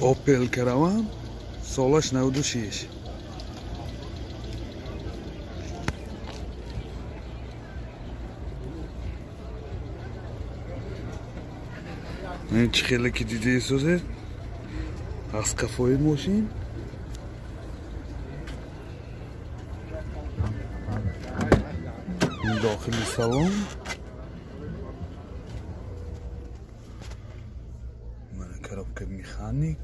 Opel Caravan солаш 96. این چخیلی که دیده ایستاده از کفای ماشین این داخلی سالن коробка механик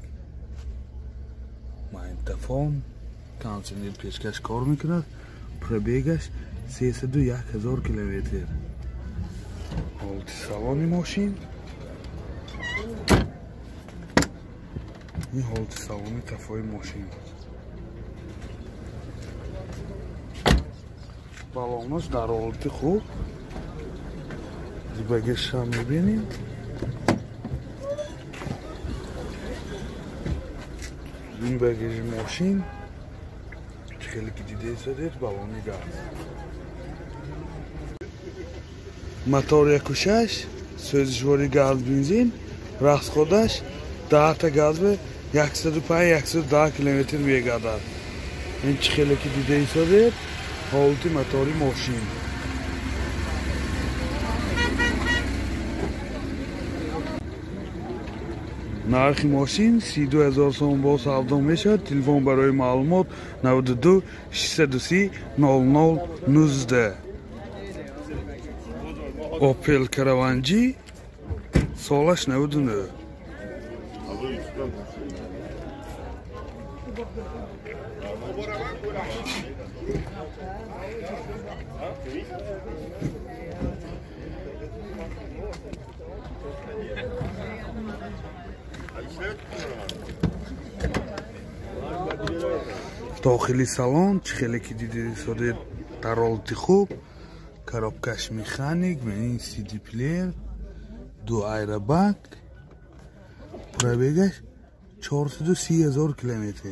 магнитофон кондиционер пешкаш кор мекунад пробегаш 301,000 километр ҳолати салони мошин ин ҳолати салони тафои мошин балонаш дар ҳолати хуб багажшам мебинем این بگیج ماشین خیلی که دیده ایستاده بالونی گاز موتور 1.6 سوزشواری گاز بنزین расходаш 10 تا газ به 105-110 километр мегадад این خیلی که دیده ایستاده ҳолати мотори ماشین нархи мошин 32,000 сом бо савдо мешавад. Телефон барои маълумот 92 630 0019. Opel Caravan G солаш 99. داخلی салон خیلی که دیده شده در حالت خوب коробкаш механик این CD پلیر دو ایربگ пробегаш 430,000 کیلومتر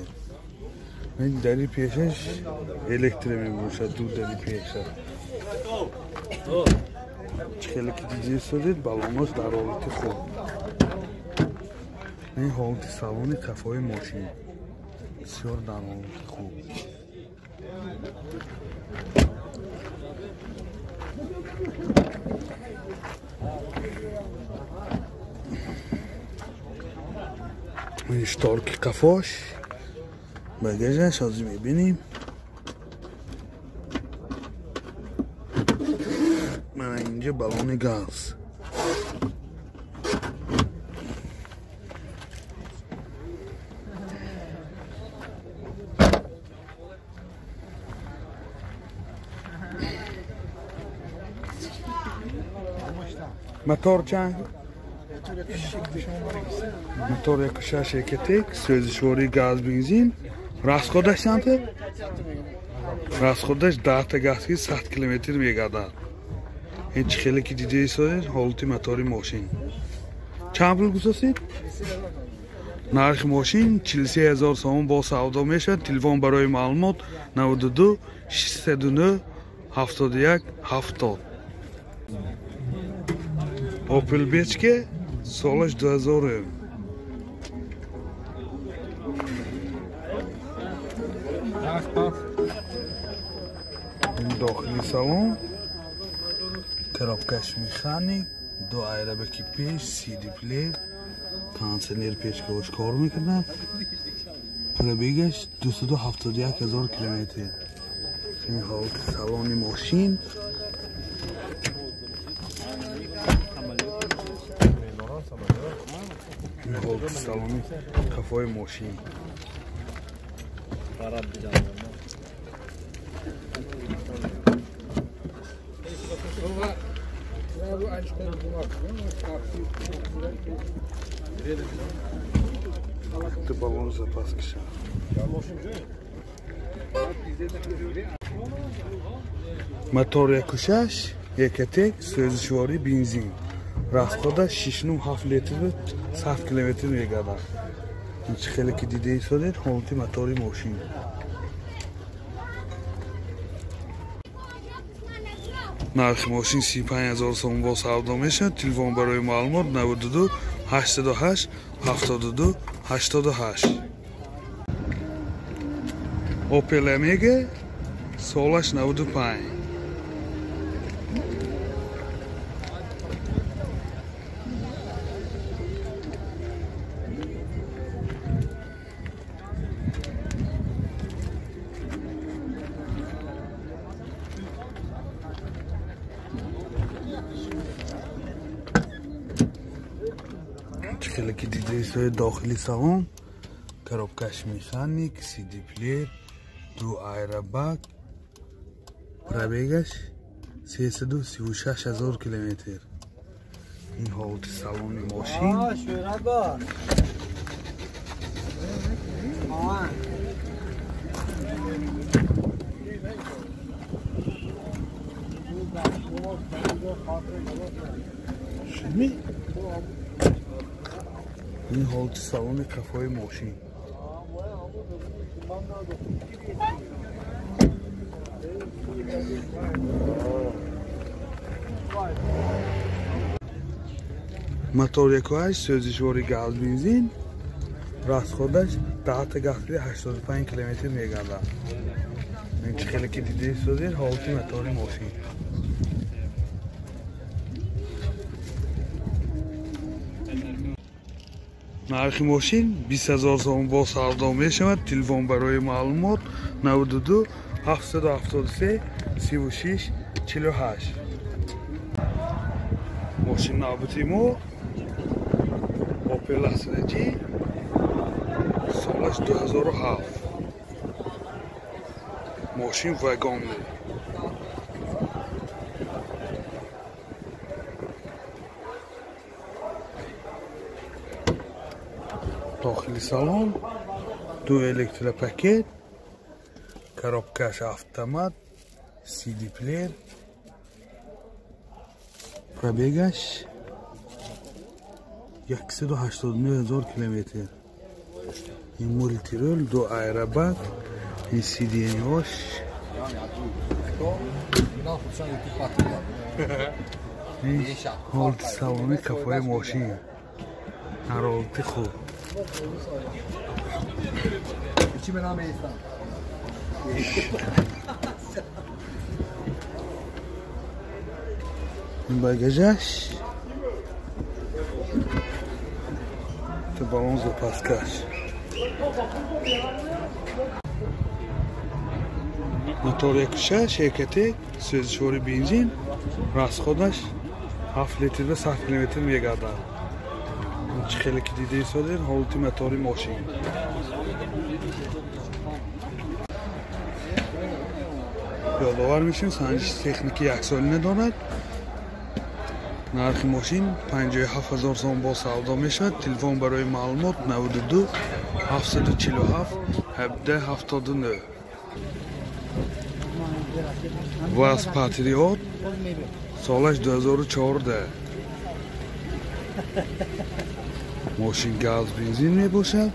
این دری پیشش الکتری میباشد دو دری پیشش خیلی که دیده شده بالونش در حالت خوب این حالت салони کفای ماشین بسیار در حالت خوب این شتارک کفاش بگجش از میبینیم من اینجا بالون گاز موتور چند؟ موتور 1.6 1.1 سوزشواری گاز بنزین расходаш چنده؟ расходаш 10 تا گاز که 100 کیلومتر میگردد این خیلی که دیده ایستاده حالت موتوری ماشین چند پول گذاشتید؟ نرخ ماشین 43,000 сом با سودا میشد. تلفن برای معلومات 92 609 71 70. Opel Bechke солаш 2000. داخلی салон коробкаш механик دو ایربگ پیش CD پلیر кондиционер пешкаш کار میکنه پробегаш 271,000 کیلومتر این حالت салони ماشین حالت салони کفای ماشین تو بالون запас киша мотор 1.6 1.1 سوزشواری بنزین расходаш 6.7 литр 100 километр мегардад این خیلی که دیده ایستاده حالت мотори ماشین нархи мошин 35,000 сом бо савдо мешавад. телефон барои маълумот 92 88 72 88. Opel Omega سالش 95. خیلی که دیده داخلی سالن، коробкаш механик, CD плеер, 2 айрбаг, пробегаш 336,000 километр. این حالت سالن ماشین. این حالت سالن کفای ماشین. موتور 1.8 سوزشواری گاز بنزین، راسخودش 10 گاز 85 کیلومتر میگذرد. این خیلی که دیده سوزیر حالت موتور ماشین. نرخ ماشین 20,000 سوم با سودا می شود. تلفن برای معلومات 92 773 36 48. ماشین نابطی مو اوپل اسرجی سالش 2007. ماشین وگان داخلی سالن 2 الکتروپاکت، коробкаш автомат, CD плеер, пробегаш 189,000 километр. این مولتیرول 2 айрбаг, این CD هاش. این حالت سالن کفای ماشین، حالت خوب. چی به نام ایستان؟ این بگجش تو بالانز و پاسکش. موتور 1.6 شرکتی سوزشواری بنزین، راسخودش 7 لیتر و 100 کیلومتر میگردد. خیلی که دیده ایستادید حالت موتور ماشین. یادآور میشیم سنجش تکنیکی 1 سالی ندارد. نرخ ماشین 57,000 سوم با سودا میشود. تلفن برای معلومات 92 747 17 79. واس پاتریوت سالش 2014. ماشین گاز بنزین می باشد.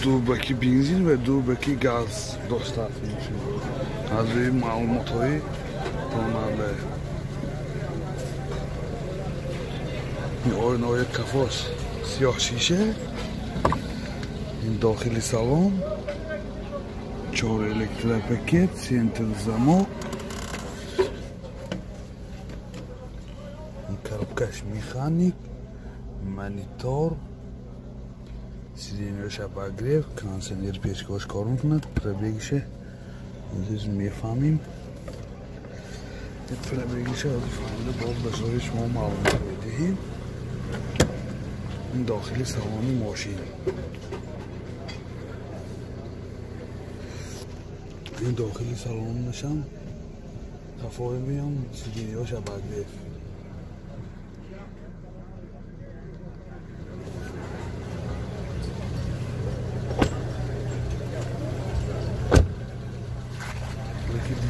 2 بکی بنزین و 2 بکی گاز داشته است. از روی معلومات های راننده. این آینه کفاش سیاه شیشه. این داخلی سالن 4 الکتروپاکت، سنتر زمک. این коробкаш механик, монитор, сиденьеш обогрев, кондиционер печкаш кор мекунад. пробегише ҳозир мефаҳмим. пробегише ҳозир фаҳмида боз ба шои шумо маълумот медиҳем. ин дохили салони мошин. ин дохили салонашам кафои меам, сиденьеш обогрев.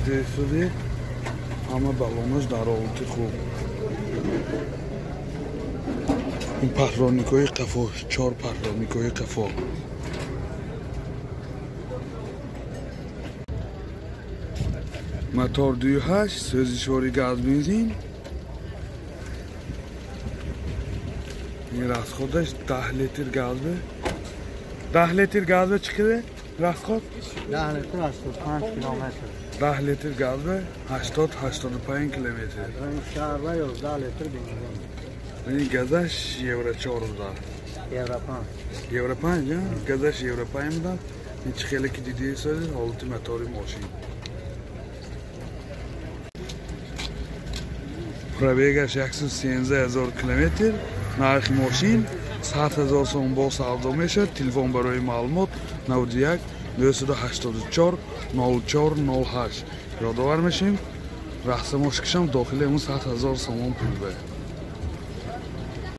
دیده شده همه بالونش در حالت خوب. این پهلوانیکای قفا، 4 پهلوانیکای قفا. موتور 2.8 سوزشواری گاز بنزین، این расходش 10 لیتر گاز به 10 لیتر گاز به چقدر расход 10 لیتر 85 کیلومتر 10 لیتر گاز به 80-85 کیلومتر این شهر و 11 لیتر بنزین این گازش یورو 14 یورو 5 یورو 5 گازش یورو 5 میدن این چه خیلی که دیدی سازی حالتی موتوری ماشین пробегаш 113,000 километр нархи мошин 100,000 сом бо савдо мешавад телефон барои маълумот 91 984 0408 ёдовар мешавем раҳсамошкишам дохили ҳамун 100,000 сомон пул бе